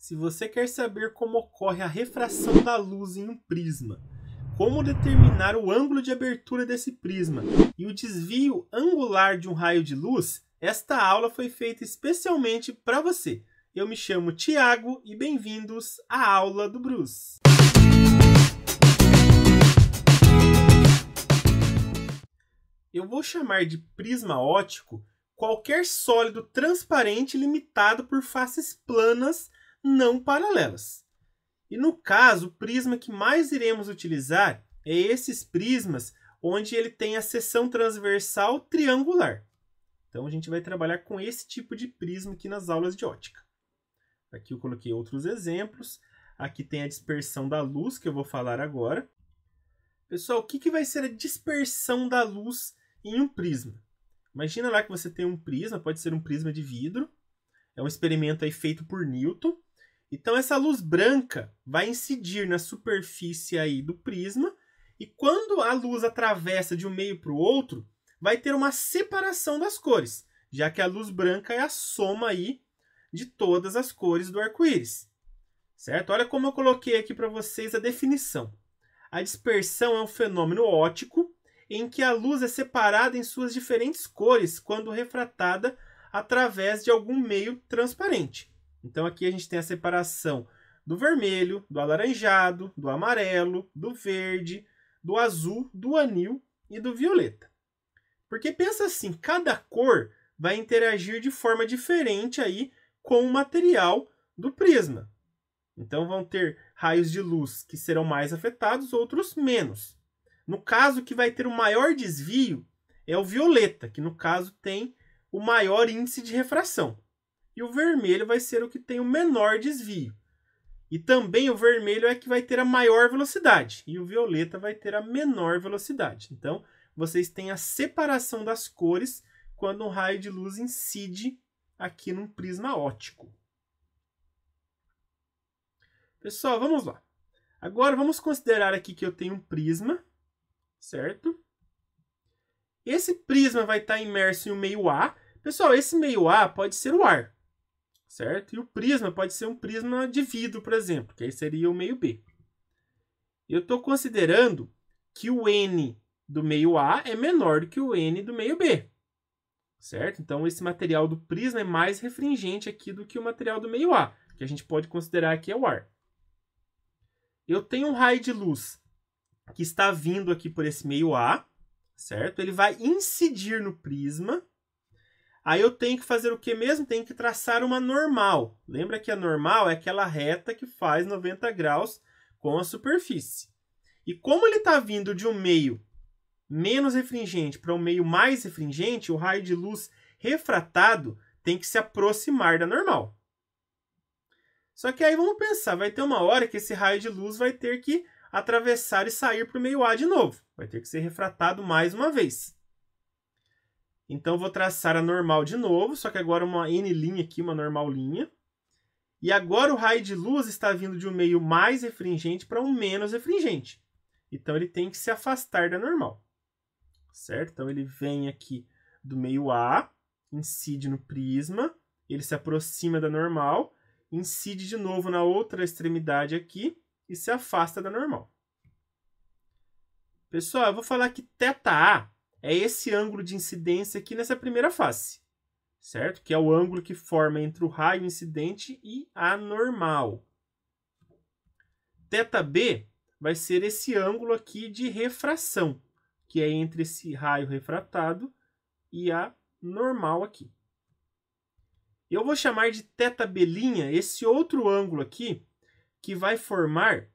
Se você quer saber como ocorre a refração da luz em um prisma, como determinar o ângulo de abertura desse prisma e o desvio angular de um raio de luz, esta aula foi feita especialmente para você. Eu me chamo Tiago e bem-vindos à aula do Bruce. Eu vou chamar de prisma óptico qualquer sólido transparente limitado por faces planas não paralelas. E no caso, o prisma que mais iremos utilizar é esses prismas onde ele tem a seção transversal triangular. Então a gente vai trabalhar com esse tipo de prisma aqui nas aulas de ótica. Aqui eu coloquei outros exemplos. Aqui tem a dispersão da luz, que eu vou falar agora. Pessoal, o que vai ser a dispersão da luz em um prisma? Imagina lá que você tem um prisma, pode ser um prisma de vidro. É um experimento aí feito por Newton. Então essa luz branca vai incidir na superfície aí do prisma e quando a luz atravessa de um meio para o outro, vai ter uma separação das cores, já que a luz branca é a soma aí de todas as cores do arco-íris. Certo? Olha como eu coloquei aqui para vocês a definição. A dispersão é um fenômeno óptico em que a luz é separada em suas diferentes cores quando refratada através de algum meio transparente. Então aqui a gente tem a separação do vermelho, do alaranjado, do amarelo, do verde, do azul, do anil e do violeta. Porque pensa assim, cada cor vai interagir de forma diferente aí com o material do prisma. Então vão ter raios de luz que serão mais afetados, outros menos. No caso, que vai ter o maior desvio é o violeta, que no caso tem o maior índice de refração. E o vermelho vai ser o que tem o menor desvio. E também o vermelho é que vai ter a maior velocidade. E o violeta vai ter a menor velocidade. Então, vocês têm a separação das cores quando um raio de luz incide aqui num prisma óptico. Pessoal, vamos lá. Agora, vamos considerar aqui que eu tenho um prisma, certo? Esse prisma vai estar imerso em um meio A. Pessoal, esse meio A pode ser o ar. Certo? E o prisma pode ser um prisma de vidro, por exemplo, que aí seria o meio B. Eu estou considerando que o N do meio A é menor do que o N do meio B. Certo? Então, esse material do prisma é mais refringente aqui do que o material do meio A, que a gente pode considerar que é o ar. Eu tenho um raio de luz que está vindo aqui por esse meio A, certo? Ele vai incidir no prisma. Aí eu tenho que fazer o que mesmo? Tenho que traçar uma normal. Lembra que a normal é aquela reta que faz 90 graus com a superfície. E como ele está vindo de um meio menos refringente para um meio mais refringente, o raio de luz refratado tem que se aproximar da normal. Só que aí vamos pensar, vai ter uma hora que esse raio de luz vai ter que atravessar e sair para o meio A de novo. Vai ter que ser refratado mais uma vez. Então, vou traçar a normal de novo, só que agora uma N' aqui, uma normal linha. E agora o raio de luz está vindo de um meio mais refringente para um menos refringente. Então, ele tem que se afastar da normal. Certo? Então, ele vem aqui do meio A, incide no prisma, ele se aproxima da normal, incide de novo na outra extremidade aqui e se afasta da normal. Pessoal, eu vou falar que θA é esse ângulo de incidência aqui nessa primeira face, certo? Que é o ângulo que forma entre o raio incidente e a normal. θB vai ser esse ângulo aqui de refração, que é entre esse raio refratado e a normal aqui. Eu vou chamar de θB' esse outro ângulo aqui, que vai formar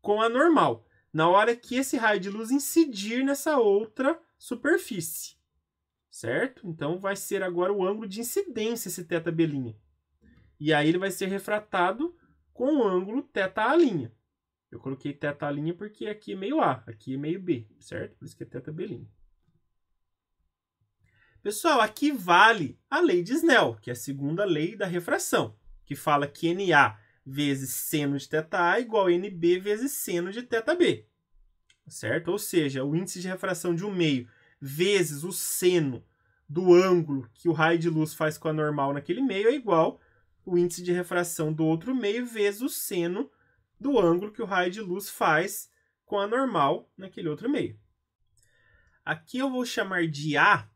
com a normal, na hora que esse raio de luz incidir nessa outra superfície, certo? Então, vai ser agora o ângulo de incidência esse θB'. E aí, ele vai ser refratado com o ângulo θA'. Eu coloquei θA' porque aqui é meio A, aqui é meio B, certo? Por isso que é θB'. Pessoal, aqui vale a lei de Snell, que é a segunda lei da refração, que fala que NA vezes seno de θA igual a NB vezes seno de θB. Certo? Ou seja, o índice de refração de um meio vezes o seno do ângulo que o raio de luz faz com a normal naquele meio é igual o índice de refração do outro meio vezes o seno do ângulo que o raio de luz faz com a normal naquele outro meio. Aqui eu vou chamar de A,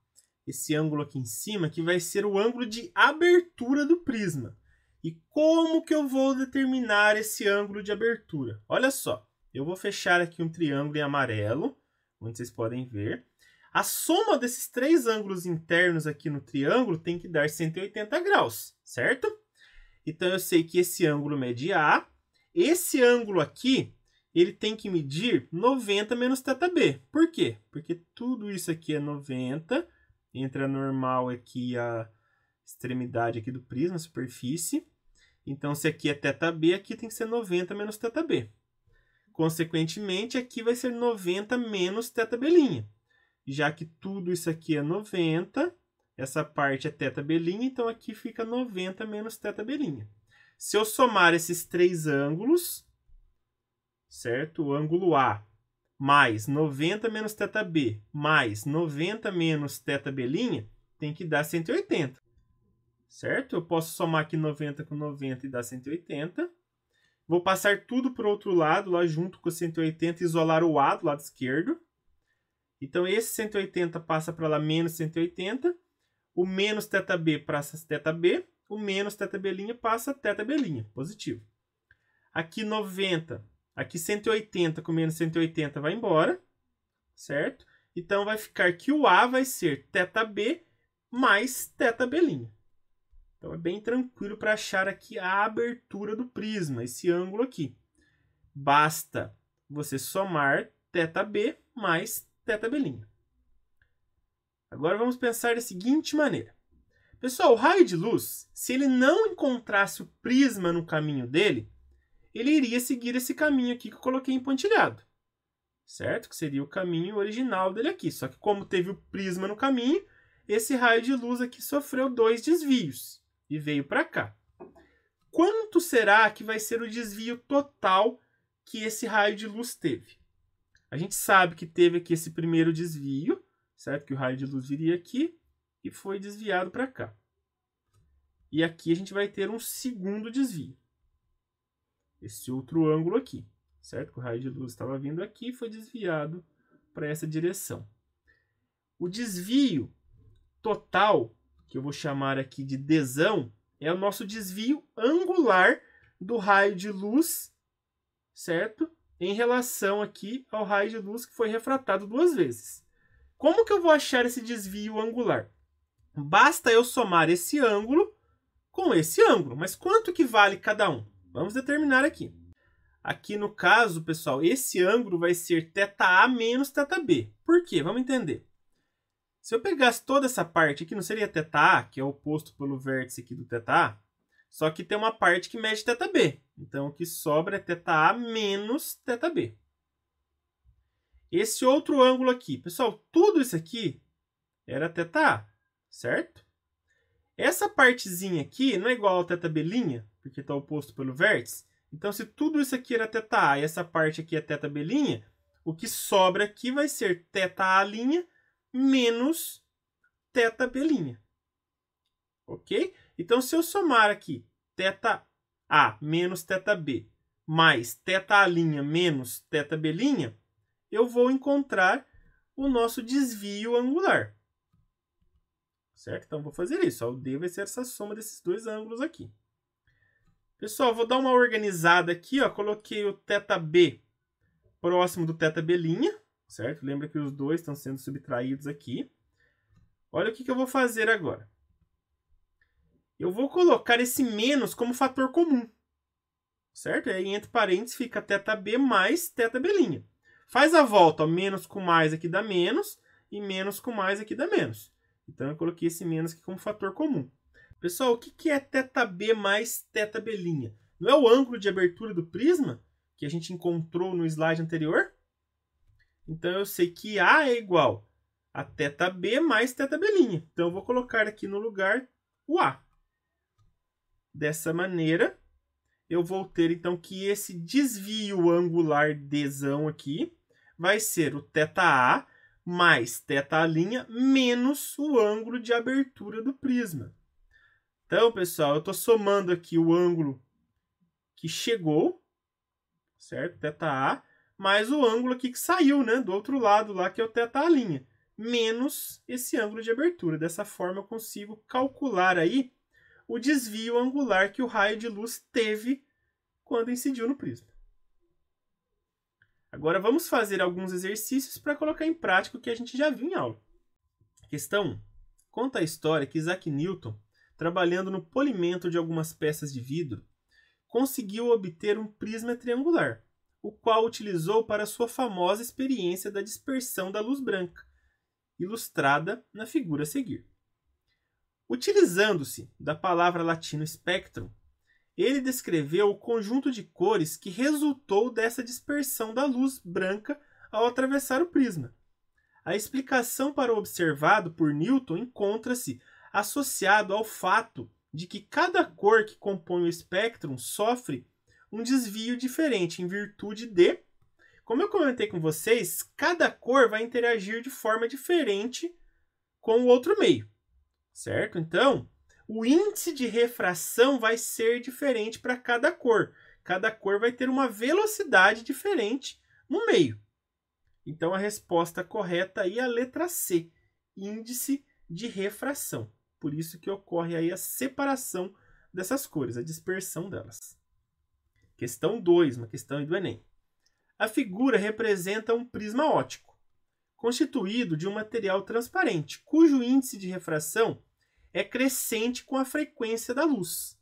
esse ângulo aqui em cima, que vai ser o ângulo de abertura do prisma. E como que eu vou determinar esse ângulo de abertura? Olha só, eu vou fechar aqui um triângulo em amarelo, onde vocês podem ver. A soma desses três ângulos internos aqui no triângulo tem que dar 180 graus, certo? Então eu sei que esse ângulo mede A. Esse ângulo aqui, ele tem que medir 90 menos θb. Por quê? Porque tudo isso aqui é 90, entre a normal aqui e a extremidade aqui do prisma, a superfície. Então, se aqui é θb, aqui tem que ser 90 menos θb. Consequentemente, aqui vai ser 90 menos θb'. Já que tudo isso aqui é 90, essa parte é θb', então aqui fica 90 menos θb'. Se eu somar esses três ângulos, certo? O ângulo A mais 90 menos θb mais 90 menos θb', tem que dar 180. Certo? Eu posso somar aqui 90 com 90 e dar 180. Vou passar tudo para o outro lado, lá junto com 180, e isolar o A do lado esquerdo. Então, esse 180 passa para lá menos 180. O menos θb passa θb. O menos θb' passa θb', positivo. Aqui 90, aqui 180 com menos 180 vai embora, certo? Então, vai ficar que o A vai ser θb mais θb'. Então, é bem tranquilo para achar aqui a abertura do prisma, esse ângulo aqui. Basta você somar θb mais θb'. Agora, vamos pensar da seguinte maneira. Pessoal, o raio de luz, se ele não encontrasse o prisma no caminho dele, ele iria seguir esse caminho aqui que eu coloquei em pontilhado. Certo? Que seria o caminho original dele aqui. Só que como teve o prisma no caminho, esse raio de luz aqui sofreu 2 desvios e veio para cá. Quanto será que vai ser o desvio total que esse raio de luz teve? A gente sabe que teve aqui esse primeiro desvio, certo? Que o raio de luz viria aqui e foi desviado para cá. E aqui a gente vai ter um segundo desvio. Esse outro ângulo aqui, certo? Que o raio de luz estava vindo aqui e foi desviado para essa direção. O desvio total, que eu vou chamar aqui de Dzão, é o nosso desvio angular do raio de luz, certo? Em relação aqui ao raio de luz que foi refratado 2 vezes. Como que eu vou achar esse desvio angular? Basta eu somar esse ângulo com esse ângulo. Mas quanto que vale cada um? Vamos determinar aqui. Aqui no caso, pessoal, esse ângulo vai ser θA menos θB. Por quê? Vamos entender. Se eu pegasse toda essa parte aqui, não seria θA, que é oposto pelo vértice aqui do θA? Só que tem uma parte que mede θB. Então, o que sobra é θA menos θB. Esse outro ângulo aqui, pessoal, tudo isso aqui era θA, certo? Essa partezinha aqui não é igual ao θB', porque está oposto pelo vértice. Então, se tudo isso aqui era θA e essa parte aqui é θB', o que sobra aqui vai ser θA' menos θB'. Ok? Então, se eu somar aqui θA menos θB mais θA' menos θB', eu vou encontrar o nosso desvio angular. Certo? Então, vou fazer isso. O D vai ser essa soma desses dois ângulos aqui. Pessoal, vou dar uma organizada aqui. Ó. Coloquei o θB próximo do θB', certo? Lembra que os dois estão sendo subtraídos aqui. Olha o que eu vou fazer agora. Eu vou colocar esse menos como fator comum. Certo? E aí, entre parênteses, fica θB mais θB'. Faz a volta. Ó, menos com mais aqui dá menos. E menos com mais aqui dá menos. Então, eu coloquei esse menos aqui como fator comum. Pessoal, o que é θB mais θB'? Não é o ângulo de abertura do prisma que a gente encontrou no slide anterior? Então, eu sei que A é igual a θB mais θB'. Então, eu vou colocar aqui no lugar o A. Dessa maneira, eu vou ter, então, que esse desvio angular Dzão aqui vai ser o θA mais θA' menos o ângulo de abertura do prisma. Então, pessoal, eu estou somando aqui o ângulo que chegou, certo? ΘA, mais o ângulo aqui que saiu, né? Do outro lado lá, que é o θ', menos esse ângulo de abertura. Dessa forma, eu consigo calcular aí o desvio angular que o raio de luz teve quando incidiu no prisma. Agora, vamos fazer alguns exercícios para colocar em prática o que a gente já viu em aula. Questão 1. Conta a história que Isaac Newton, trabalhando no polimento de algumas peças de vidro, conseguiu obter um prisma triangular, o qual utilizou para sua famosa experiência da dispersão da luz branca, ilustrada na figura a seguir. Utilizando-se da palavra latina spectrum, ele descreveu o conjunto de cores que resultou dessa dispersão da luz branca ao atravessar o prisma. A explicação para o observado por Newton encontra-se associado ao fato de que cada cor que compõe o espectro sofre um desvio diferente em virtude de, como eu comentei com vocês, cada cor vai interagir de forma diferente com o outro meio, certo? Então, o índice de refração vai ser diferente para cada cor. Cada cor vai ter uma velocidade diferente no meio. Então, a resposta correta aí é a letra C, índice de refração. Por isso que ocorre aí a separação dessas cores, a dispersão delas. Questão 2, uma questão aí do Enem. A figura representa um prisma óptico, constituído de um material transparente, cujo índice de refração é crescente com a frequência da luz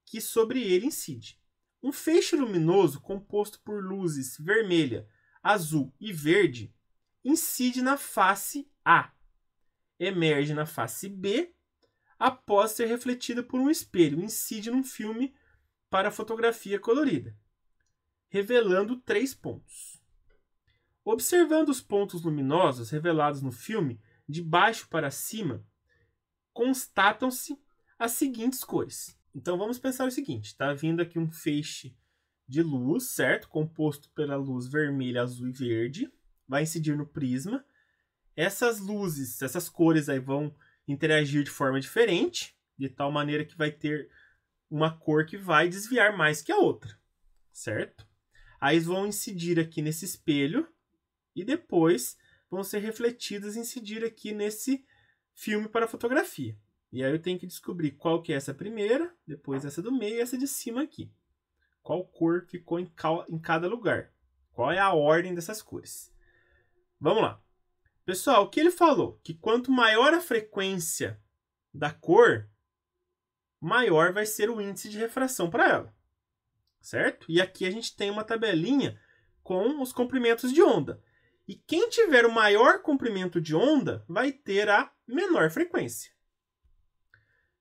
que sobre ele incide. Um feixe luminoso composto por luzes vermelha, azul e verde incide na face A, emerge na face B, após ser refletida por um espelho, incide num filme para fotografia colorida, revelando 3 pontos. Observando os pontos luminosos revelados no filme, de baixo para cima, constatam-se as seguintes cores. Então vamos pensar o seguinte, está vindo aqui um feixe de luz, certo? Composto pela luz vermelha, azul e verde, vai incidir no prisma. Essas luzes, essas cores aí vão interagir de forma diferente, de tal maneira que vai ter uma cor que vai desviar mais que a outra, certo? Aí vão incidir aqui nesse espelho e depois vão ser refletidas e incidir aqui nesse filme para fotografia. E aí eu tenho que descobrir qual que é essa primeira, depois essa do meio e essa de cima aqui. Qual cor ficou em cada lugar. Qual é a ordem dessas cores. Vamos lá. Pessoal, o que ele falou? Que quanto maior a frequência da cor, maior vai ser o índice de refração para ela. Certo? E aqui a gente tem uma tabelinha com os comprimentos de onda. E quem tiver o maior comprimento de onda vai ter a menor frequência.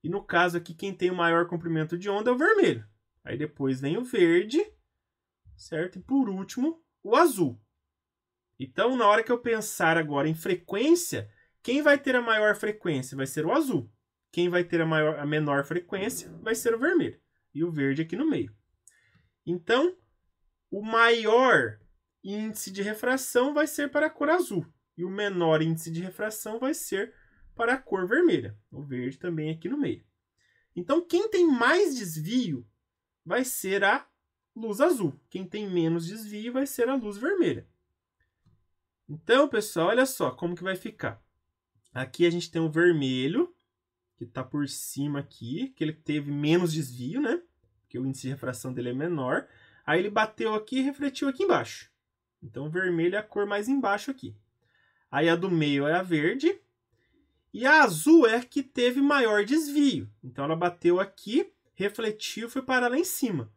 E no caso aqui, quem tem o maior comprimento de onda é o vermelho. Aí depois vem o verde, certo? E por último, o azul. Então, na hora que eu pensar agora em frequência, quem vai ter a maior frequência vai ser o azul. Quem vai ter a menor frequência vai ser o vermelho. E o verde aqui no meio. Então, o maior índice de refração vai ser para a cor azul. E o menor índice de refração vai ser para a cor vermelha. O verde também aqui no meio. Então, quem tem mais desvio vai ser a luz azul. Quem tem menos desvio vai ser a luz vermelha. Então, pessoal, olha só como que vai ficar. Aqui a gente tem o vermelho, que está por cima aqui, que ele teve menos desvio, né? Porque o índice de refração dele é menor. Aí ele bateu aqui e refletiu aqui embaixo. Então, o vermelho é a cor mais embaixo aqui. Aí a do meio é a verde. E a azul é a que teve maior desvio. Então, ela bateu aqui, refletiu e foi parar lá em cima.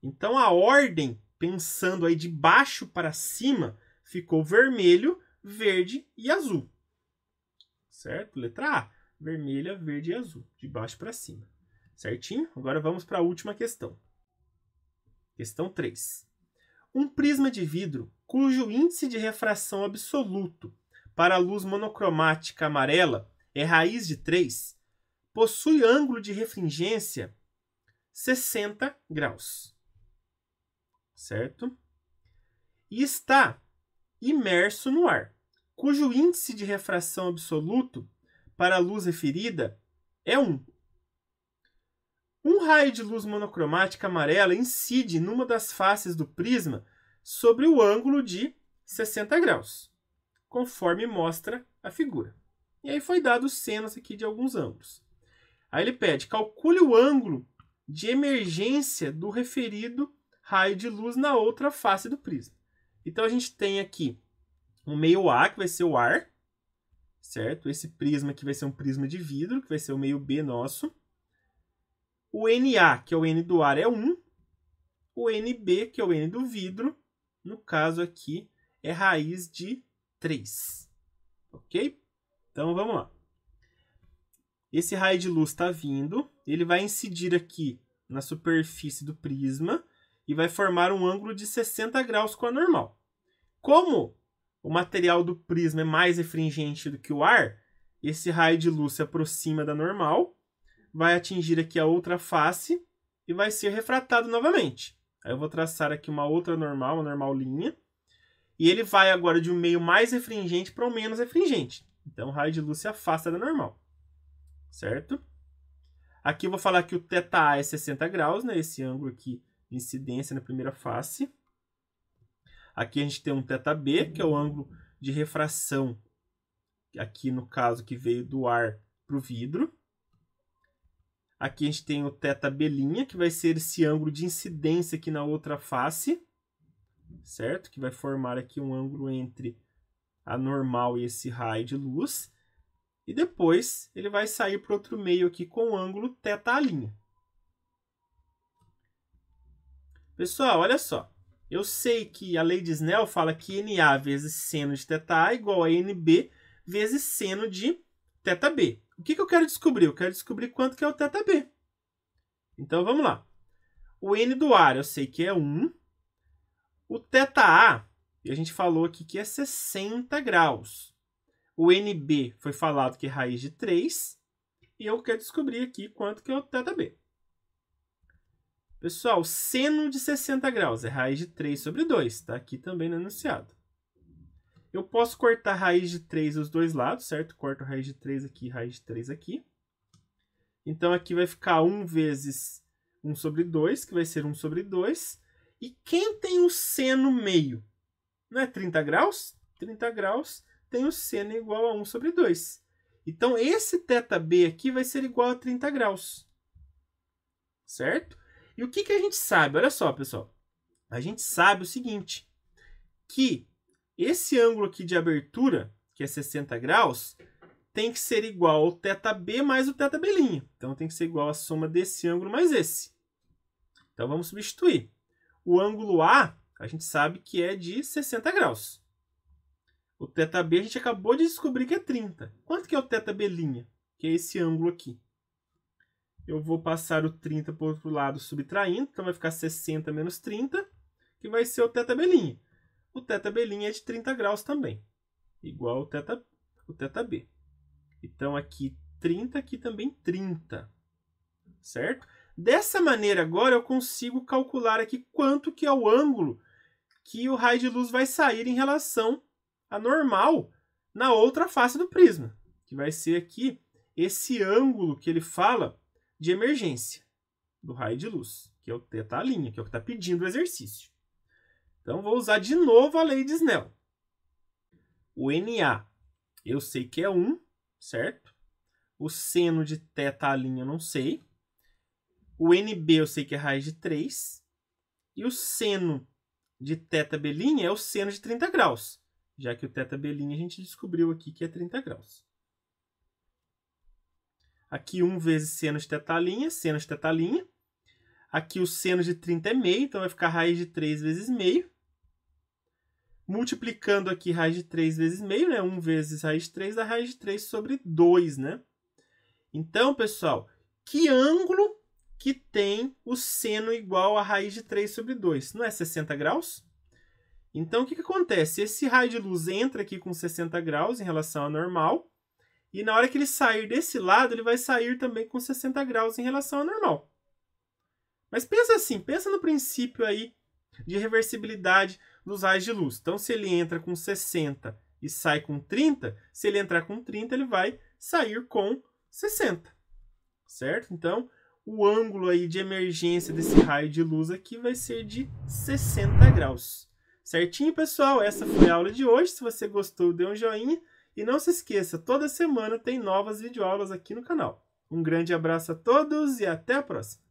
Então, a ordem, pensando aí de baixo para cima, ficou vermelho, verde e azul. Certo? Letra A. Vermelha, verde e azul. De baixo para cima. Certinho? Agora vamos para a última questão. Questão 3. Um prisma de vidro cujo índice de refração absoluto para a luz monocromática amarela é raiz de 3, possui ângulo de refringência 60 graus. Certo? E está imerso no ar, cujo índice de refração absoluto para a luz referida é 1. Um raio de luz monocromática amarela incide numa das faces do prisma sobre o ângulo de 60 graus, conforme mostra a figura. E aí foi dado os senos aqui de alguns ângulos. Aí ele pede, calcule o ângulo de emergência do referido raio de luz na outra face do prisma. Então a gente tem aqui um meio A, que vai ser o ar, certo? Esse prisma aqui vai ser um prisma de vidro, que vai ser o meio B nosso. O NA, que é o N do ar, é 1. O NB, que é o N do vidro, no caso aqui, é raiz de 3. Ok? Então vamos lá. Esse raio de luz está vindo, ele vai incidir aqui na superfície do prisma e vai formar um ângulo de 60 graus com a normal. Como o material do prisma é mais efringente do que o ar, esse raio de luz se aproxima da normal, vai atingir aqui a outra face e vai ser refratado novamente. Aí eu vou traçar aqui uma outra normal, uma normal linha, e ele vai agora de um meio mais efringente para um menos efringente. Então o raio de luz se afasta da normal. Certo? Aqui eu vou falar que o θA é 60 graus, né? Esse ângulo aqui de incidência na primeira face. Aqui a gente tem um θB, que é o ângulo de refração, aqui no caso que veio do ar para o vidro. Aqui a gente tem o θB', que vai ser esse ângulo de incidência aqui na outra face, certo? Que vai formar aqui um ângulo entre a normal e esse raio de luz. E depois ele vai sair para outro meio aqui com o ângulo θA'. Pessoal, olha só. Eu sei que a lei de Snell fala que NA vezes seno de θA é igual a NB vezes seno de θB. O que eu quero descobrir? Eu quero descobrir quanto que é o θB. Então vamos lá. O N do ar eu sei que é 1. O θA, a gente falou aqui que é 60 graus. O NB foi falado que é raiz de 3. E eu quero descobrir aqui quanto que é o θB. Pessoal, seno de 60 graus é raiz de 3 sobre 2. Está aqui também no enunciado. Eu posso cortar raiz de 3 dos dois lados, certo? Corto raiz de 3 aqui, raiz de 3 aqui. Então aqui vai ficar 1 vezes 1 sobre 2, que vai ser 1 sobre 2. E quem tem o seno meio? Não é 30 graus? 30 graus tem o seno igual a 1 sobre 2. Então, esse θB aqui vai ser igual a 30 graus. Certo? E o que a gente sabe? Olha só, pessoal. A gente sabe o seguinte, que esse ângulo aqui de abertura, que é 60 graus, tem que ser igual ao θB mais o θB'. Então, tem que ser igual a soma desse ângulo mais esse. Então, vamos substituir. O ângulo A, a gente sabe que é de 60 graus. O θB a gente acabou de descobrir que é 30. Quanto que é o θB'? Que é esse ângulo aqui. Eu vou passar o 30 para o outro lado subtraindo. Então, vai ficar 60 menos 30, que vai ser o θB'. O θB' é de 30 graus também. Igual o θB. Então, aqui 30, aqui também 30. Certo? Dessa maneira, agora, eu consigo calcular aqui quanto que é o ângulo que o raio de luz vai sair em relação à normal na outra face do prisma. Que vai ser aqui esse ângulo que ele fala de emergência do raio de luz, que é o θ', que é o que está pedindo o exercício. Então, vou usar de novo a lei de Snell. O NA, eu sei que é 1, certo? O seno de θ' eu não sei. O NB eu sei que é raiz de 3. E o seno de θB' é o seno de 30 graus. Já que o θB' a gente descobriu aqui que é 30 graus. Aqui 1 vezes seno de θ', seno de θ'. Aqui o seno de 30 é meio, então vai ficar raiz de 3 vezes meio. Multiplicando aqui raiz de 3 vezes meio, né? 1 vezes raiz de 3 dá raiz de 3 sobre 2, né? Então, pessoal, que ângulo que tem o seno igual a raiz de 3 sobre 2? Não é 60 graus? Então, o que acontece? Esse raio de luz entra aqui com 60 graus em relação à normal. E na hora que ele sair desse lado, ele vai sair também com 60 graus em relação à normal. Mas pensa assim, pensa no princípio aí de reversibilidade dos raios de luz. Então, se ele entra com 60 e sai com 30, se ele entrar com 30, ele vai sair com 60. Certo? Então, o ângulo aí de emergência desse raio de luz aqui vai ser de 60 graus. Certinho, pessoal? Essa foi a aula de hoje. Se você gostou, dê um joinha. E não se esqueça, toda semana tem novas videoaulas aqui no canal. Um grande abraço a todos e até a próxima!